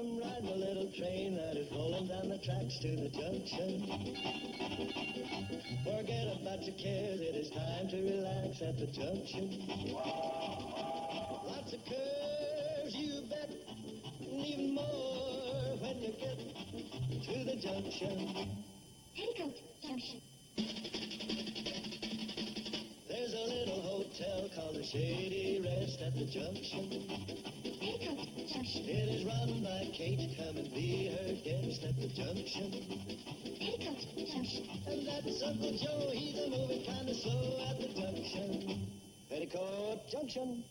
I'm riding a little train that is rolling down the tracks to the junction. Forget about your cares, it is time to relax at the junction. Lots of curves, you bet, and even more when you get to the junction. Petticoat Junction. There's a little hotel called the Shady Rest at the junction. Petticoat Junction. It is run by Kate. Come and be her guest at the junction. Petticoat Junction. And that's Uncle Joe. He's a moving kind of slow at the junction. Petticoat Junction.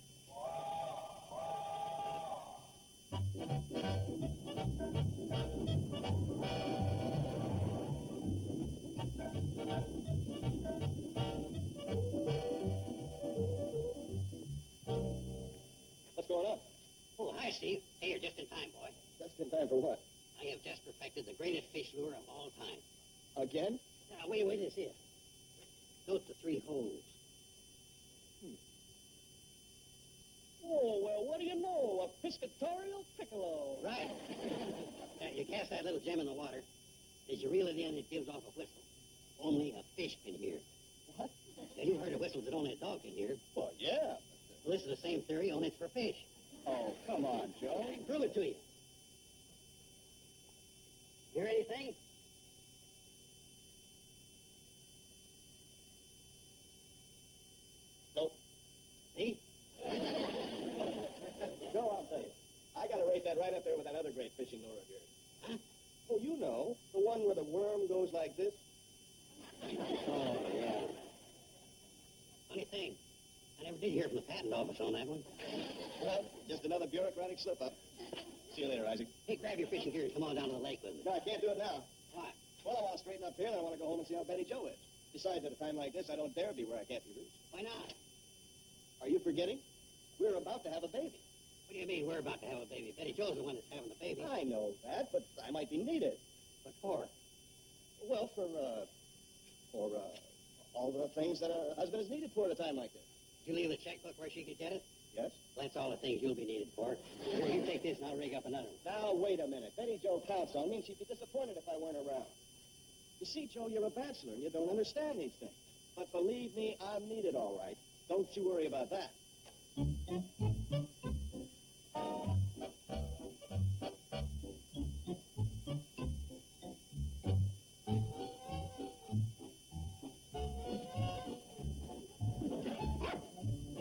What's going on? Oh, hi, Steve. Hey, you're just in time, boy. Just in time for what? I have just perfected the greatest fish lure of all time. Again? Now, wait, this is. Note the 3 holes. Oh, well, what do you know? A piscatorial piccolo. Right. Now, you cast that little gem in the water. As you reel it in, it gives off a whistle. Only a fish can hear. What? Now, you've heard of whistles that only a dog can hear. Well, yeah. Well, this is the same theory, only it's for fish. Oh, come on, Joe. I can prove it to you. Hear anything? Nope. See? Joe, I'll tell you. I got to rate that right up there with that other great fishing lure of yours. Huh? Oh, you know, the one where the worm goes like this. Oh, yeah. Funny thing. I never did hear from the patent office on that one. Well, just another bureaucratic slip-up. See you later, Isaac. Hey, grab your fishing gear and come on down to the lake with me. No, I can't do it now. Why? Well, I want to straighten up here, and I want to go home and see how Betty Joe is. Besides, at a time like this, I don't dare be where I can't be reached. Why not? Are you forgetting? We're about to have a baby. What do you mean we're about to have a baby? Betty Jo's the one that's having the baby. I know that, but I might be needed. What for? Well, for all the things that a husband is needed for at a time like this. Did you leave the checkbook where she could get it? Yes? Well, that's all the things you'll be needed for. Here, you take this and I'll rig up another one. Now, wait a minute. Betty Joe counts on me, and she'd be disappointed if I weren't around. You see, Joe, you're a bachelor, and you don't understand these things. But believe me, I'm needed all right. Don't you worry about that.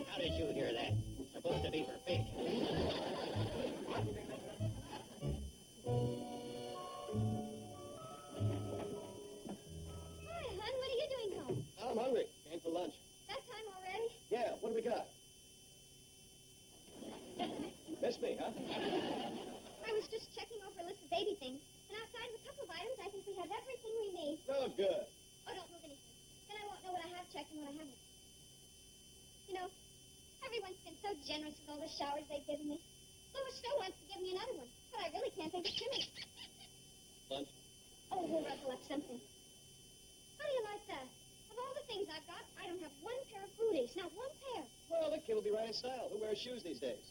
How did you hear that? It's supposed to be for fish. Hi, hon. What are you doing home? I'm hungry. Came for lunch. That time already? Yeah, what do we got? Miss me, huh? I was just checking over a list of baby things, and outside of a couple of items, I think we have everything we need. Oh, good. Oh, don't move anything. Then I won't know what I have checked and what I haven't. You know, everyone's been so generous with all the showers they've given me. Lois still wants to give me another one, but I really can't think of too many. Lunch? Oh, we'll recollect something. How do you like that? Of all the things I've got, I don't have one pair of booties, not one pair. Well, the kid will be right in style. Who wears shoes these days?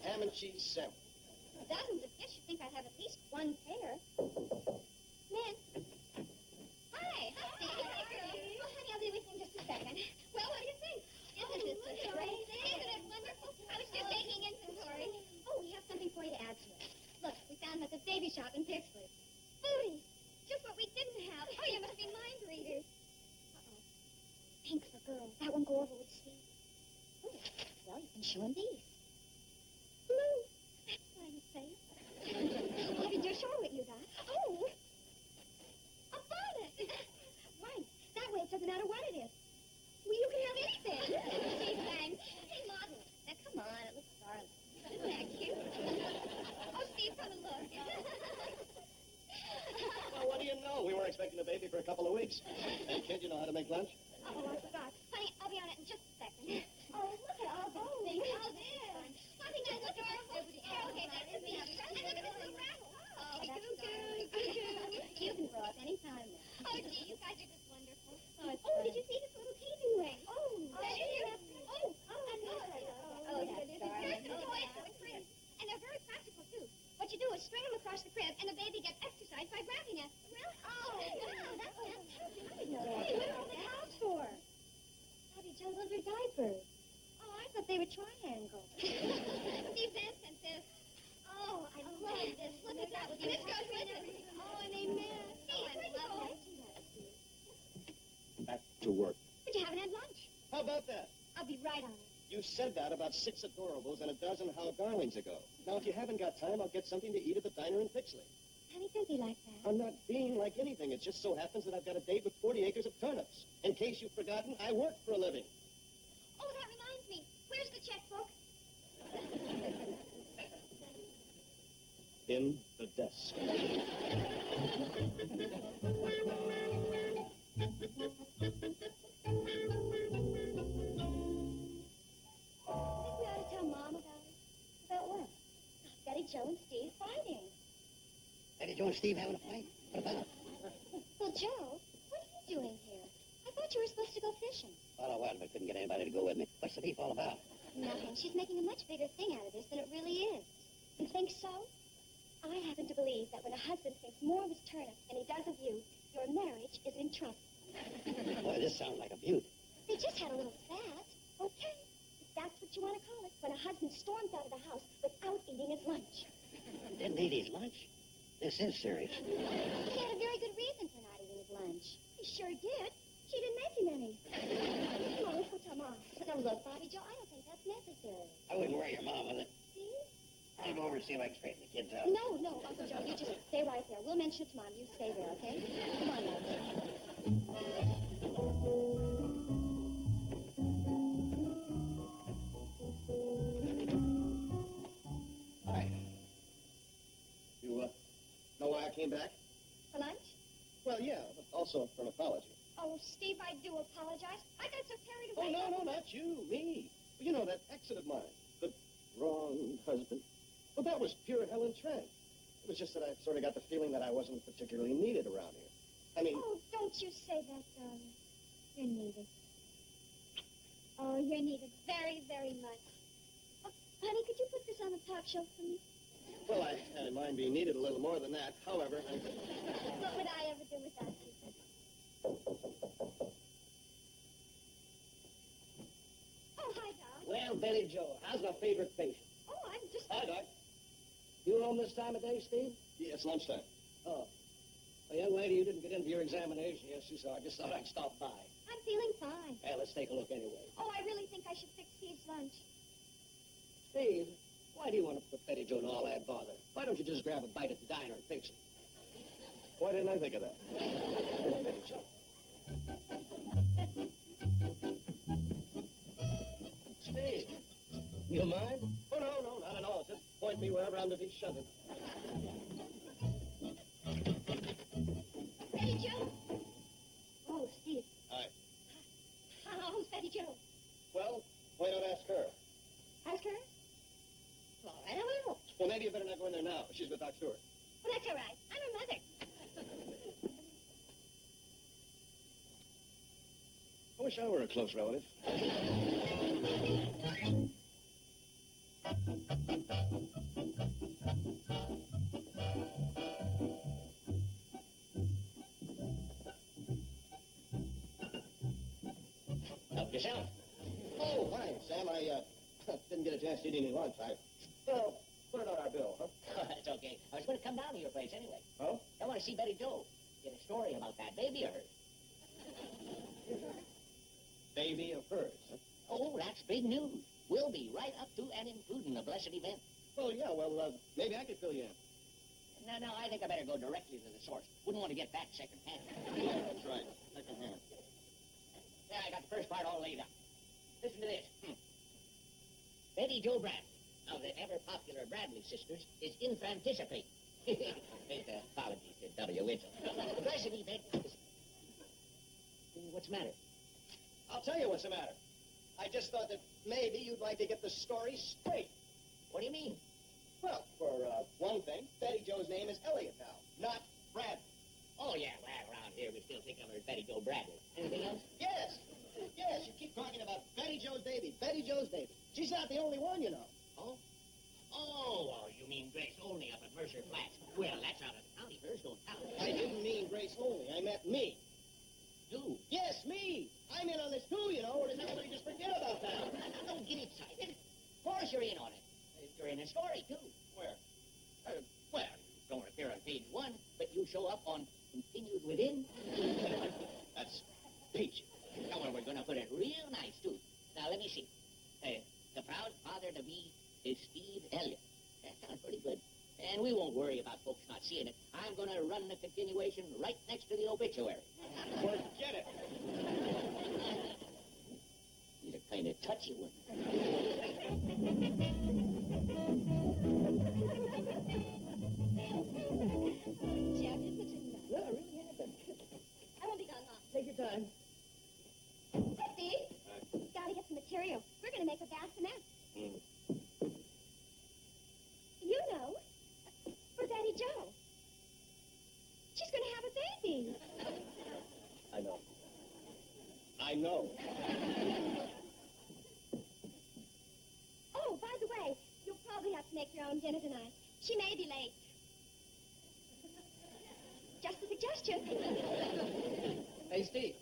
Ham and cheese sandwich. Dozens of gifts, you'd think I'd have at least one pair. Min. Hi. Hi, Steve. Hi, girl. Oh, honey, I'll be with you in just a second. Well, what do you think? Isn't it a great thing? Isn't it wonderful? I was just taking inventory. Oh, we have something for you to add to it. Look, we found them at the baby shop in Pixley. Booties. Just what we didn't have. Oh, you must be mind readers. Uh-oh. Pink for girls. That won't go over with Steve. Oh, well, you can show him these. Blue. That's what I would say. What did you show what you got? Oh, a bonnet. Right. That way it doesn't matter what it is. Well, you can have anything. Gee, thanks. Hey, model. Now, come on. It looks darling. Isn't that cute? Oh, Steve, come and look. Well, what do you know? We weren't expecting a baby for a couple of weeks. Hey, kid, you know how to make lunch? Oh, I forgot. Honey, I'll be on it in just a second. Oh, look at all those things. Oh, there. I think that's adorable. Okay, that is me. And look at this little rattle. Oh, that's cute. You can grow up any time now. Oh, gee, you guys are just wonderful. Oh, did you see this little teasing ring? Oh, did you? Oh, that's darling. And they're very practical, too. What you do do is string him across the crib, and the baby gets exercise by grabbing it. Really? Oh, wow, that's fantastic. I didn't know that. Hey, what are all the cows for? Bobby Joe, those are diapers. Oh, I thought they were triangles. Steve Vincent says, oh, I love this. Look at that. This goes with it. Oh, and amen. Steve, where you going? Back to work. But you haven't had lunch. How about that? I'll be right on it. You said that about 6 adorables and a dozen how darlings ago. Now, if you haven't got time, I'll get something to eat at the diner in Pixley. Honey, don't be like that. I'm not being like anything. It just so happens that I've got a date with 40 acres of turnips. In case you've forgotten, I work for a living. Oh, that reminds me. Where's the checkbook? In the desk. We ought to tell Mom about it. About what? Betty, Joe, and Steve fighting. Betty Joe and Steve having a fight? What about? Well, Joe, what are you doing here? I thought you were supposed to go fishing. Well, I was, but couldn't get anybody to go with me. What's the beef all about? Nothing. She's making a much bigger thing out of this than it really is. You think so? I happen to believe that when a husband thinks more of his turnips than he does of you, your marriage is in trouble. Boy, this sounds like a beaut. They just had a little spat. Okay. If that's what you want to call it, when a husband storms out of the house without eating his lunch. Didn't eat his lunch? This is serious. He had a very good reason for not eating his lunch. He sure did. She didn't make him any. Come on, let's go tell Mom. Now, look, Bobby Joe, I don't think that's necessary. I wouldn't worry your mom with it. See? I'll go over and see if I can straighten the kids out. No, Uncle Joe, you just stay right there. We'll mention it to Mom. You stay there, okay? Come on now. Hi. You, know why I came back? For lunch? Well, yeah, but also for an apology. Oh, Steve, I do apologize. I got so carried Oh, away. no, not you, me. Well, you know, that exit of mine, the wrong husband. Well, that was pure Helen Trent. It was just that I sort of got the feeling that I wasn't particularly needed around here. I mean... Oh, don't you say that, darling. You're needed. Oh, you're needed very, very much. Oh, honey, could you put this on the top shelf for me? Well, I had in mind being needed a little more than that. However, What would I ever do without you? Oh, hi, Doc. Well, Betty Joe, how's my favorite patient? Oh, I'm just... hi, Doc. You home this time of day, Steve? Yeah, it's lunchtime. Oh. Well, young lady, you didn't get into your examination yesterday, so I just thought I'd stop by. I'm feeling fine. Well, let's take a look anyway. Oh, I really think I should fix Steve's lunch. Steve, why do you want to put Betty Joe in all that bother? Why don't you just grab a bite at the diner and fix it? Why didn't I think of that? Betty Joe. Steve, you mind? Oh, no, not at all. Just point me wherever I'm to be shoving. Betty Joe? Oh, Steve. Hi. How's Betty Joe? Well, why not ask her? Ask her? All right, I will. Well, maybe you better not go in there now. She's with Doc Stewart. Well, that's all right. I'm her mother. I wish I were a close relative. Help yourself. Oh, hi, Sam. I didn't get a chance to eat any lunch. Well, put it on our bill, huh? That's okay. I was going to come down to your place anyway. Oh? I want to see Betty Joe. Get a story about that baby of hers. Baby of hers, huh? Oh, that's big news. Will be right up to and including the blessed event. Well, yeah, maybe I could fill you in. No, I think I better go directly to the source. Wouldn't want to get that second hand. Yeah, that's right. Second hand. Yeah, I got the first part all laid out. Listen to this. Betty Joe Bradley of the ever-popular Bradley sisters is infanticipate. Apologies to W. Winchell. The blessed event is... What's the matter? I'll tell you what's the matter. I just thought that maybe you'd like to get the story straight. What do you mean? Well, for one thing, Betty Joe's name is Elliot now, not Bradley. Oh, yeah, well, around here we still think of her as Betty Joe Bradley. Anything else? Yes, you keep talking about Betty Joe's baby, Betty Joe's baby. She's not the only one, you know. Oh? Oh, well, you mean Grace Olney up at Mercer you're in on it. You're in a story, too. Where? Well, you don't appear on page 1, but you show up on Continued Within. That's peachy. Now, well, we're going to put it real nice, too. Now, let me see. The proud father-to-be is Steve Elliott. That sounds pretty good. And we won't worry about folks not seeing it. I'm going to run the continuation right next to the obituary. Forget it. He's a kind of touchy one. Jeff, you're such a nut. No, it really happened. I won't be gone long. Take your time. Hi, Steve. Gotta get some material. We're gonna make a bassinet. You know, for Betty Jo. She's gonna have a baby. I know. I know. Oh, by the way, you'll probably have to make your own dinner tonight. She may be late. Just a suggestion. Hey, Steve.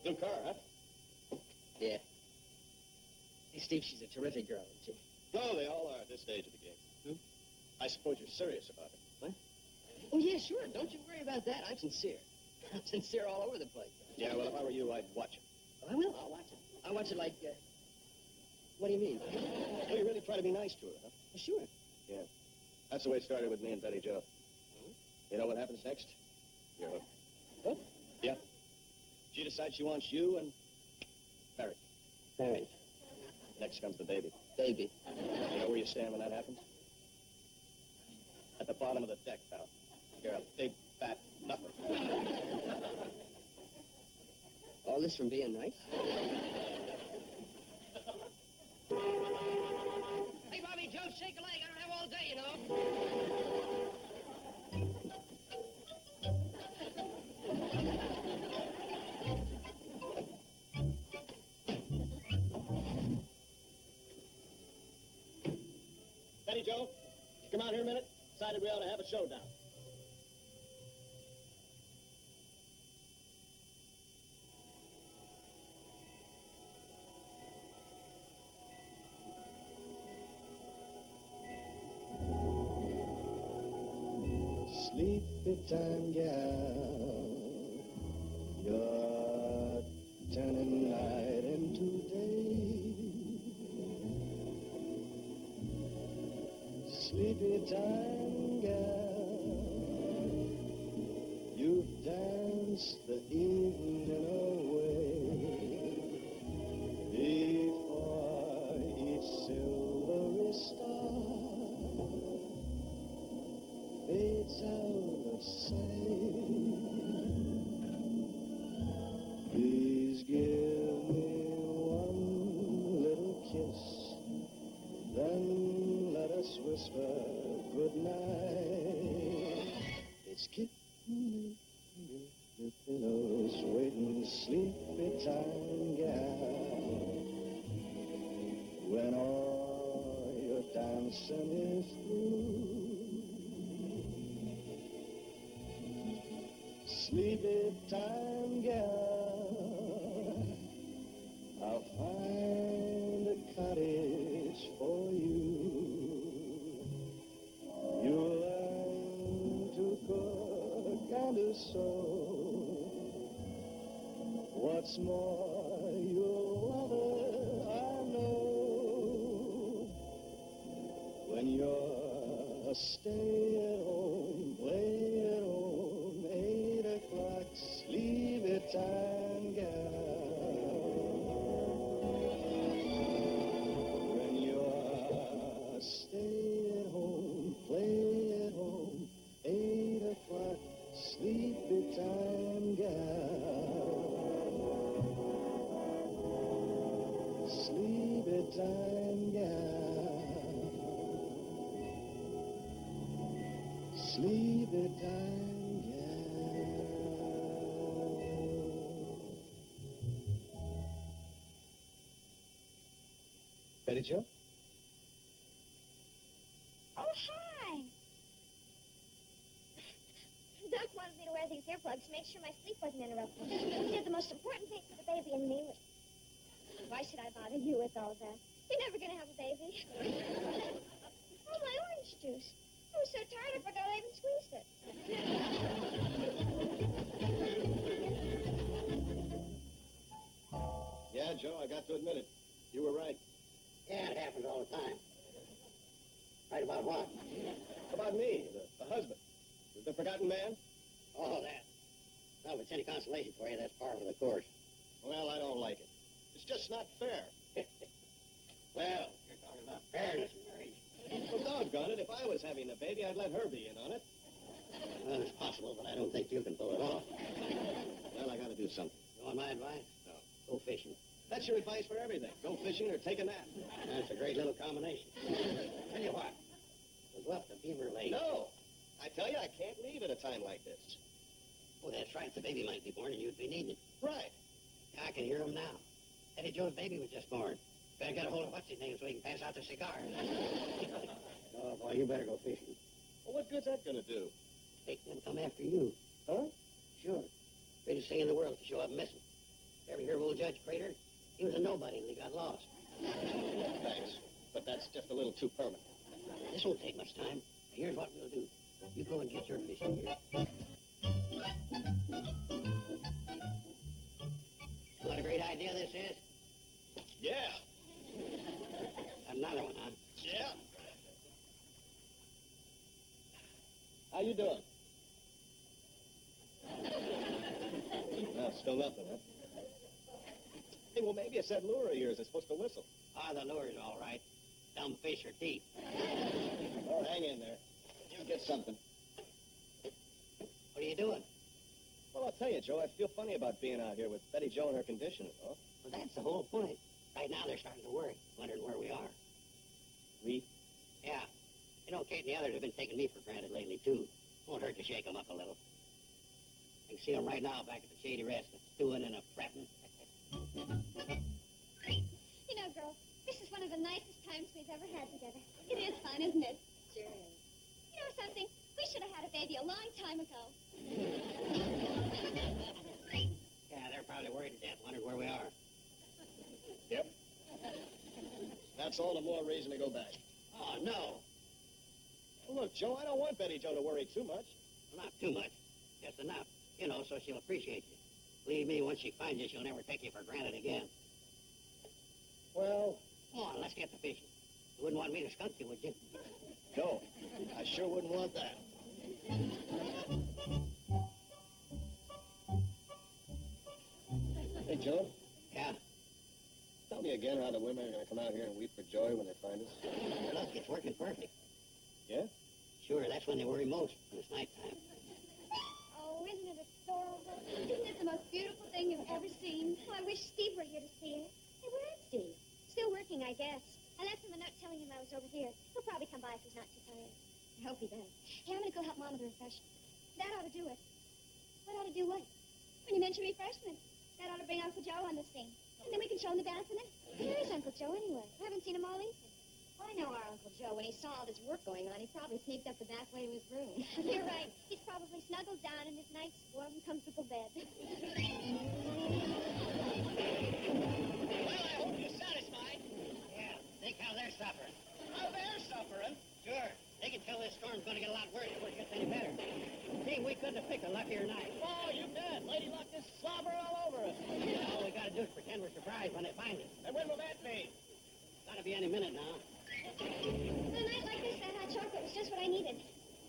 New car, huh? Yeah. Hey, Steve, she's a terrific girl, isn't she? No, they all are at this stage of the game. I suppose you're serious about it. What? Oh, yeah, sure. Don't you worry about that. I'm sincere. I'm sincere all over the place. Yeah, well, if I were you, I'd watch it. Oh, I will. I'll watch it. I'll watch it like, what do you mean? Oh, you really try to be nice to her, huh? Oh, sure. Yeah. That's the way it started with me and Betty Jo. You know what happens next? You're hooked. Hooked? Yeah. She decides she wants you and married. Married. Next comes the baby. Baby. You know where you stand when that happens? At the bottom of the deck, pal. You're a big, fat nothing. All this from being nice? Hey, Bobby, Joe, shake a leg. I don't have all day, you know. Betty Jo, come out here a minute. Decided we ought to have a showdown. Sleepy time gal, you're turning night into day. Sleepy time gal, you've danced the evening away. Before each silvery star fades out of sight, please give me one little kiss, then let us whisper goodnight. It's kitten the pillows waiting, sleepy time gal, when all your dancing is through. Sleepy time gal, I'll find a cottage for you. You'll learn to cook and to sew. What's more, you'll love her, I know. When you're a stay-at-home, play-at-home, 8 o'clock, sleepy time gal. When you're a stay-at-home, play-at-home, 8 o'clock, sleepy time gal. Sleepy time gal. Sleepy time gal. Betty Jo? Oh, hi. Doc wanted me to wear these earplugs to make sure my sleep wasn't interrupted. He said the most important thing for the baby and me was... Why should I bother you with all that? You're never going to have a baby. Oh, my orange juice. I was so tired I forgot I even squeezed it. Yeah, Joe, I got to admit it. You were right. Yeah, it happens all the time. Right about what? About me, the husband. The forgotten man? All that. Well, if it's any consolation for you, that's par for the course. Well, I don't like it. It's just not fair. Well, you're talking about fairness in marriage. Well, doggone it, if I was having a baby, I'd let her be in on it. Well, it's possible, but I don't think you can pull it off. Well, I gotta do something. You want my advice? No. Go fishing. That's your advice for everything. Go fishing or take a nap. That's a great little combination. Tell you what, we'll go up to Beaver Lake. No! I tell you, I can't leave at a time like this. Oh, that's right. The baby might be born and you'd be needing it. Right. Yeah, I can hear him now. Eddie Joe's baby was just born. Better get a hold of what's his name so he can pass out the cigar. Oh, boy, you better go fishing. Well, what good's that gonna do? Make them come after you. Huh? Sure. Greatest thing in the world to show up missing. Ever hear of old Judge Crater? He was a nobody and he got lost. Thanks. But that's just a little too permanent. This won't take much time. Here's what we'll do. You go and get your fishing gear. What a great idea this is. Yeah. Another one, huh? Yeah. How you doing? No, still nothing, huh? Hey, well, maybe it's that lure of yours that's supposed to whistle. Ah, the lure's all right. Dumb fish or teeth. Oh, hang in there. You'll get something. What are you doing? Well, I'll tell you, Joe, I feel funny about being out here with Betty Jo in her condition, huh? Well, that's the whole point. Right now, they're starting to worry, wondering where we are. We? Yeah. You know, Kate and the others have been taking me for granted lately, too. Won't hurt to shake them up a little. I can see them right now back at the Shady Rest, stewing and a-fretting. You know, girls, this is one of the nicest times we've ever had together. It is fun, isn't it? Sure is. You know something? We should have had a baby a long time ago. Yeah, they're probably worried to death, wondering where we are. Yep. That's all the more reason to go back. Oh, no. Well, look, Joe, I don't want Betty Jo to worry too much. Well, not too much. Just enough. You know, so she'll appreciate you. Believe me, once she finds you, she'll never take you for granted again. Well, Come on, let's get to fishing. You wouldn't want me to skunk you, would you? no. I sure wouldn't want that. Hey, Joe, Yeah. tell me again how the women are going to come out here and weep for joy when they find us. Look, it's working perfect. Yeah? Sure, that's when they worry most, when it's nighttime. Oh, isn't it adorable? Isn't it the most beautiful thing you've ever seen? Oh, I wish Steve were here to see it. Hey, where is Steve? Still working, I guess. I left him a note telling him I was over here. He'll probably come by if he's not too tired. I hope he does. Hey, I'm going to go help Mom with the refreshments. That ought to do it. What ought to do what? When you mention refreshments, that ought to bring Uncle Joe on the scene. And then we can show him the dancing. Where is Uncle Joe, anyway? I haven't seen him all evening. I know our Uncle Joe. When he saw all this work going on, he probably sneaked up the back way to his room. You're right. He's probably snuggled down in his nice, warm, comfortable bed. Well, I hope you're satisfied. Yeah, think how they're suffering. How they're suffering? Sure. They can tell this storm's going to get a lot worse before it gets any better. See, we couldn't have picked a luckier night. Oh, you bet. Lady Luck is slobber all over us. All we got to do is pretend we're surprised when they find us. And when will that be? Gotta be any minute now. On a night like this, that hot chocolate was just what I needed.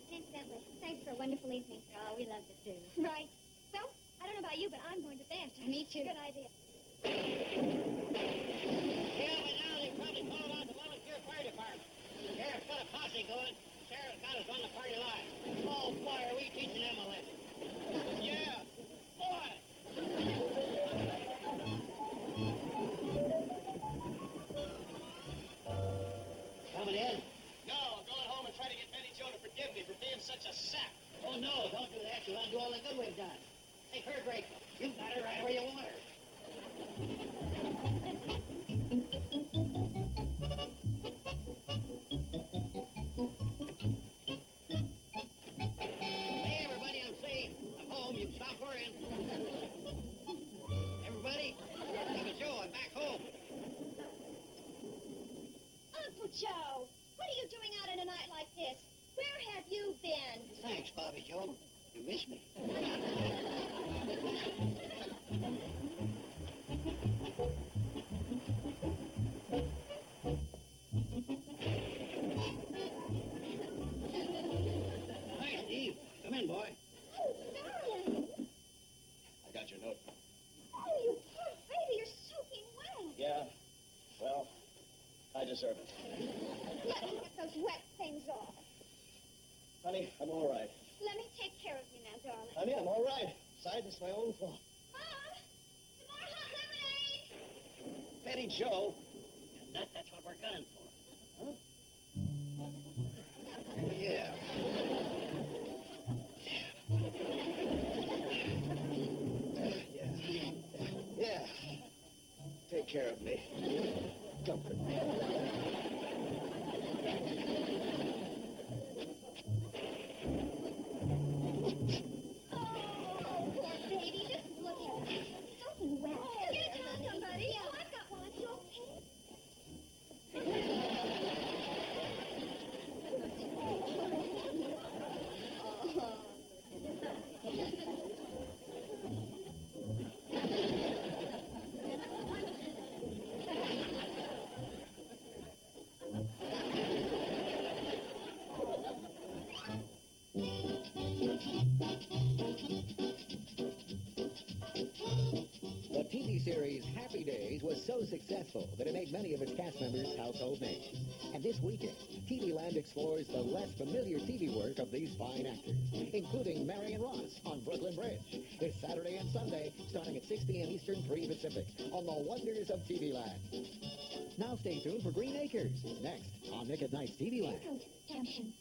Incidentally, thanks for a wonderful evening. Oh, we loved it, too. Right. Well, I don't know about you, but I'm going to bed. Me too. Good idea. Yeah, but now they probably called out the volunteer fire department. Sheriff's got a posse going. Sheriff's got us on the party line. Oh, boy, are we teaching them a lesson. Yeah, boy. Coming in? No, I'm going home and try to get Betty Jo to forgive me for being such a sap. Oh, no, don't do that. You want to do all the good we've done. Take her, Drake. You got her right where you want her. Hey, everybody, I'm saying deserve it. Let me get those wet things off. Honey, I'm all right. Let me take care of you now, darling. Honey, I'm all right. Besides, it's my own fault. Mom! Some more hot lemonade! Betty Joe. That's what we're gunning for. Yeah. Yeah. Take care of me. Comfort me. Oh, poor baby. Just look at it. It's soaking wet. Get it down, somebody. Oh, I've got one. You okay? The TV series Happy Days was so successful that it made many of its cast members household names. And this weekend, TV Land explores the less familiar TV work of these fine actors, including Marion Ross on Brooklyn Bridge, this Saturday and Sunday, starting at 6 p.m. Eastern, 3 Pacific, on the wonders of TV Land. Now stay tuned for Green Acres, next on Nick at Night's TV Land. Petticoat Junction.